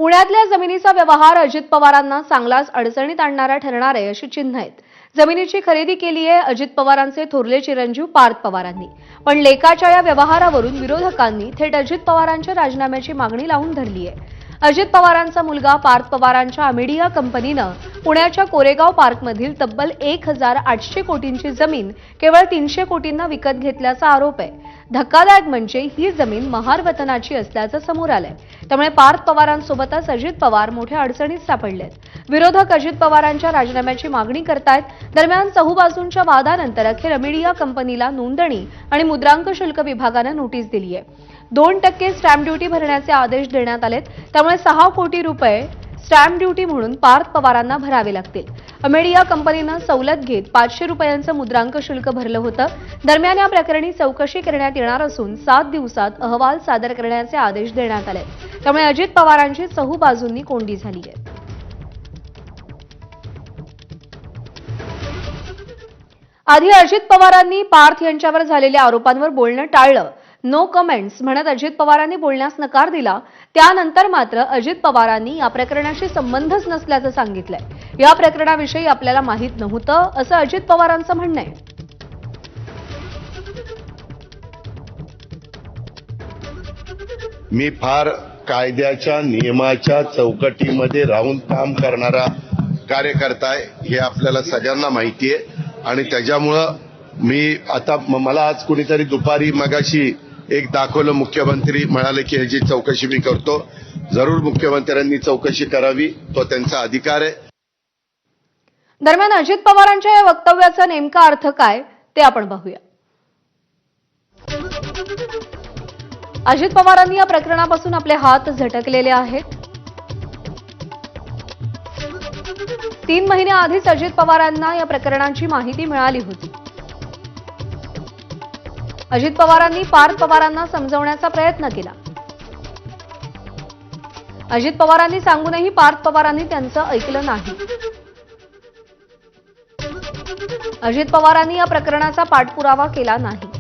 पुण्यातल्या जमिनीचा व्यवहार अजित पवारांना चांगलाच अडचणीत आणणारा ठरणार आहे अशी चिन्ह आहेत। जमिनीची खरेदी केली आहे अजित पवारांचे थोरले चिरंजीव पार्थ पवारांनी, पण लेकाच्या या व्यवहारावरून विरोधकांनी थेट अजित पवारांच्या राजीनाम्याची मागणी लावून धरली आहे। अजित पवारांचा मुलगा पार्थ पवारांच्या अमेडिया कंपनीनं पुण्याच्या कोरेगाव पार्कमधील तब्बल 1800 कोटींची जमीन केवळ 300 कोटींना विकत घेतल्याचा आरोप आहे। धक्कादायक म्हणजे ही जमीन महार वतनाची असल्याचं समोर आलंय। त्यामुळे पार्थ पवारांसोबतच अजित पवार मोठ्या अडचणीत सापडलेत। विरोधक अजित पवारांच्या राजीनाम्याची मागणी करतायत। दरम्यान चहूबाजूंच्या वादानंतर अखेर अमेडिया कंपनीला नोंदणी आणि मुद्रांक शुल्क विभागानं नोटीस दिली आहे। 2% स्टॅम्प ड्युटी भरण्याचे आदेश देण्यात आलेत। त्यामुळे 6 कोटी रुपये स्टॅम्प ड्युटी म्हणून पार्थ पवारांना भरावे लागतील। अमेडिया कंपनीनं सवलत घेत 500 रुपयांचं मुद्रांक शुल्क भरलं होतं। दरम्यान या प्रकरणी चौकशी करण्यात येणार असून 7 दिवसात अहवाल सादर करण्याचे आदेश देण्यात आले। त्यामुळे अजित पवारांची चहूबाजूंनी कोंडी झाली आहे। आधी अजित पवारांनी पार्थ यांच्यावर झालेल्या आरोपांवर बोलणं टाळलं, नो कमेंट्स म्हणत अजित पवारांनी बोलण्यास नकार दिला। त्यानंतर मात्र अजित पवारांनी या प्रकरणाशी संबंधच नसल्याचं सांगितलंय। या प्रकरणाविषयी आपल्याला माहित नव्हतं असं अजित पवारांचं म्हणणं आहे। मी फार कायद्याच्या नियमाच्या चौकटीमध्ये राहून काम करणारा कार्यकर्ता आहे, हे आपल्याला सगळ्यांना माहिती आहे। आणि त्याच्यामुळं मी आता मला आज कुणीतरी दुपारी मगाशी एक दाखवलं, मुख्यमंत्री म्हणाले की ह्याची चौकशी मी करतो। जरूर मुख्यमंत्र्यांनी चौकशी करावी, तो त्यांचा अधिकार आहे। दरम्यान अजित पवारांच्या या वक्तव्याचा नेमका अर्थ काय ते आपण पाहूया। अजित पवारांनी या प्रकरणापासून आपले हात झटकलेले आहेत। 3 महिन्याआधीच अजित पवारांना या प्रकरणाची माहिती मिळाली होती। अजित पवारांनी पार्थ पवारांना समजवण्याचा प्रयत्न केला। अजित पवारांनी सांगूनही पार्थ पवारांनी त्यांचं ऐकलं नाही। अजित पवारांनी या प्रकरणाचा पाठपुरावा केला नाही।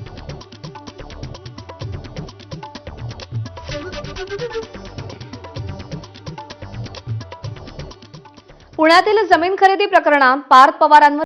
पुण्यातील जमीन खरेदी प्रकरणात पार्थ पवारांवर